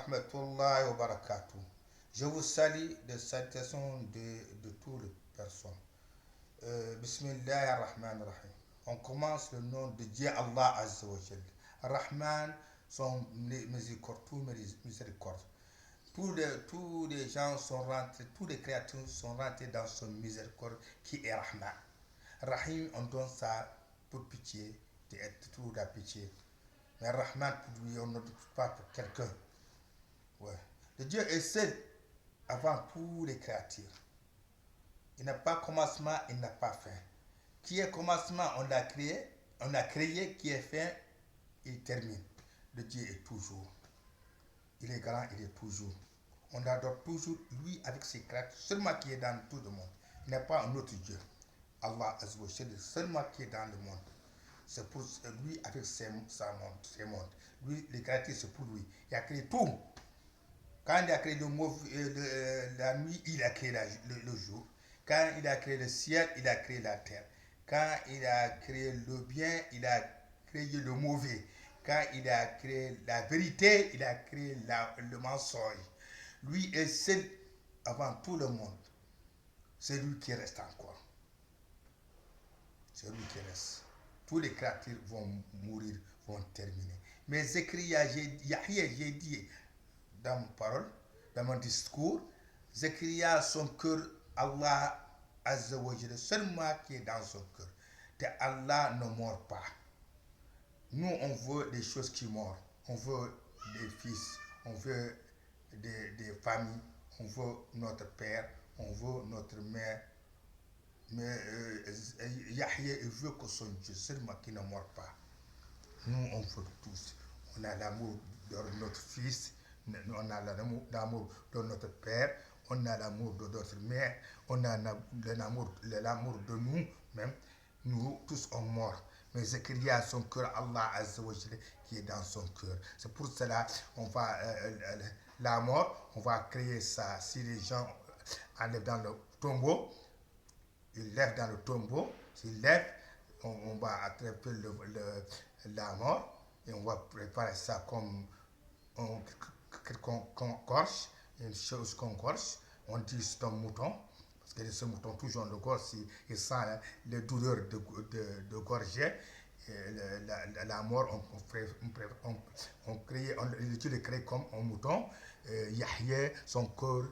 rahmatullahi wa barakatuh. Je vous salue de salutations de toutes les personnes. Bismillah ar-Rahman ar-Rahim. On commence le nom de Dieu Allah Azza wa Jal. Rahman, son miséricorde, tout miséricorde. Tous les gens sont rentrés, toutes les créatures sont rentrées dans son miséricorde qui est Rahman. Rahim, on donne ça pour pitié, d'être tout la pitié. Mais Rahman, pour lui, on ne dit pas pour quelqu'un. Ouais. Le Dieu est seul avant toutes les créatures. Il n'a pas commencement, il n'a pas fin. Qui est commencement, on l'a créé, qui est fin, il termine. Le Dieu est toujours. Il est grand, il est toujours. On adore toujours lui avec ses créatures, seulement qui est dans tout le monde. Il n'est pas un autre Dieu. Allah Azza wa Jalla, seulement qui est dans le monde. C'est pour lui avec ses mondes. Lui, les créatures, c'est pour lui. Il a créé tout. Quand il a créé la nuit, il a créé le jour. Quand il a créé le ciel, il a créé la terre. Quand il a créé le bien, il a créé le mauvais. Quand il a créé la vérité, il a créé le mensonge. Lui est seul avant tout le monde. C'est lui qui reste encore. C'est lui qui reste. Tous les créatures vont mourir, vont terminer. Mais Zechariah, j'ai dit dans mon parole, dans mon discours, Zechariah, son cœur, Allah Azza wa Jalla, seulement qui est dans son cœur. Que Allah ne mord pas. Nous, on veut des choses qui mordent. On veut des fils, on veut des familles, on veut notre père, on veut notre mère. Mais Yahya, il veut que son Dieu, seulement qui ne mord pas. Nous, on veut tous. On a l'amour de notre fils, on a l'amour de notre père, on a l'amour de notre mère, on a l'amour de nous-mêmes. Nous, tous, on mord. Mais Zechariah, son cœur, Allah Azza wa Jalla, qui est dans son cœur. C'est pour cela on va la mort, on va créer ça. Si les gens enlèvent dans le tombeau, ils lèvent dans le tombeau, s'ils lèvent, on va attraper la mort et on va préparer ça comme qu'on gorge, une chose qu'on gorge. On dit c'est un mouton, parce que ce mouton, toujours on le gorge, il sent les douleurs de gorger. La mort, Dieu le crée comme un mouton. Yahya, son cœur,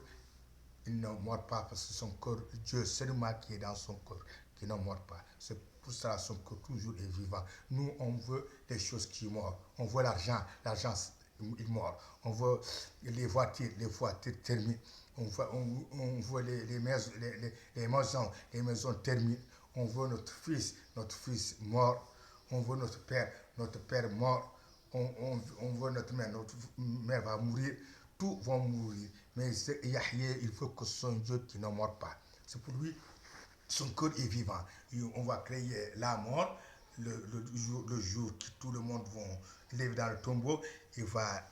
il ne mord pas parce que son cœur, Dieu seulement qui est dans son cœur, qui ne mord pas. C'est pour ça son cœur toujours est vivant. Nous, on veut des choses qui mordent. On veut l'argent il mord. On veut les voitures terminent. On veut les maisons terminent. On veut notre fils mort. On veut notre père mort. On veut notre mère va mourir. Tout vont mourir. Mais Yahya, il faut que son Dieu qui ne mord pas. C'est pour lui, son cœur est vivant. Et on va créer la mort, le jour que tout le monde va lever dans le tombeau, il va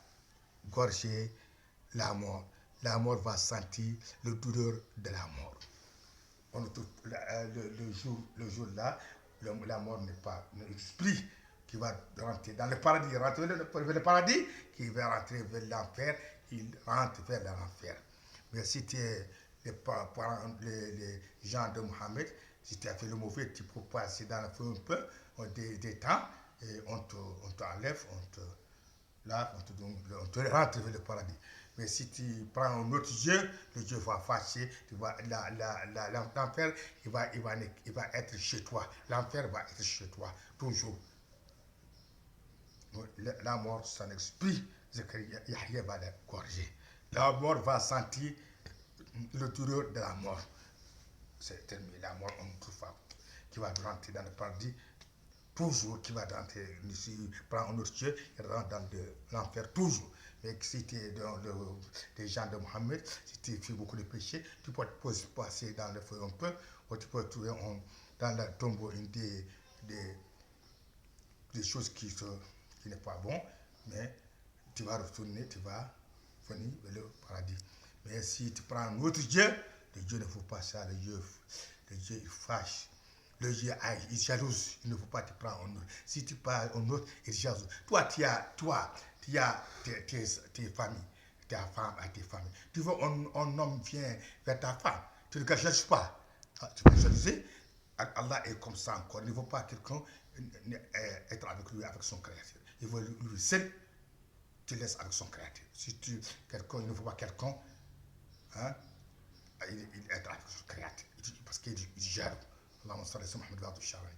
gorger la mort. La mort va sentir le douleur de la mort. Le jour là, la mort n'est pas l'esprit qui va rentrer dans le paradis, rentrer vers le paradis, qui va rentrer vers l'enfer, il rentre vers l'enfer. Mais si tu es les gens de Mohammed, si tu as fait le mauvais, tu peux passer dans le feu un peu, des temps, et on t'enlève, on te lave, on te rentre vers le paradis. Mais si tu prends un autre Dieu, le Dieu va fâcher, l'enfer, il va être chez toi. L'enfer va être chez toi, toujours. La mort, son esprit, Yahya va la gorger. La mort va sentir le douleur de la mort. C'est terminé. La mort, on ne trouve pas. Qui va rentrer dans le paradis, toujours, qui va rentrer, si prend un autre Dieu, il rentre dans l'enfer, toujours. Mais si tu es des gens de Mohammed, si tu fais beaucoup de péchés, tu peux passer dans le feu un peu, ou tu peux trouver dans le tombeau des choses qui n'est pas bon, mais tu vas retourner, tu vas venir vers le paradis. Mais si tu prends un autre Dieu, le Dieu ne faut pas ça, le Dieu il fâche. Le Dieu il jalouse, il ne faut pas te prendre un autre. Si tu prends un autre, il jalouse. Toi, tu as tes familles. ta femme, à tes familles. Tu vois, un homme vient vers ta femme, tu ne le cherches pas. Tu peux jalouser. Allah est comme ça encore. Il ne veut pas quelqu'un être avec lui, avec son créateur. Il veut lui seul, te laisse avec son créateur. Si quelqu'un, il ne veut pas quelqu'un, hein, il est avec son créateur. Parce qu'il est jaloux. Allahumma salli ala Muhammad wa ala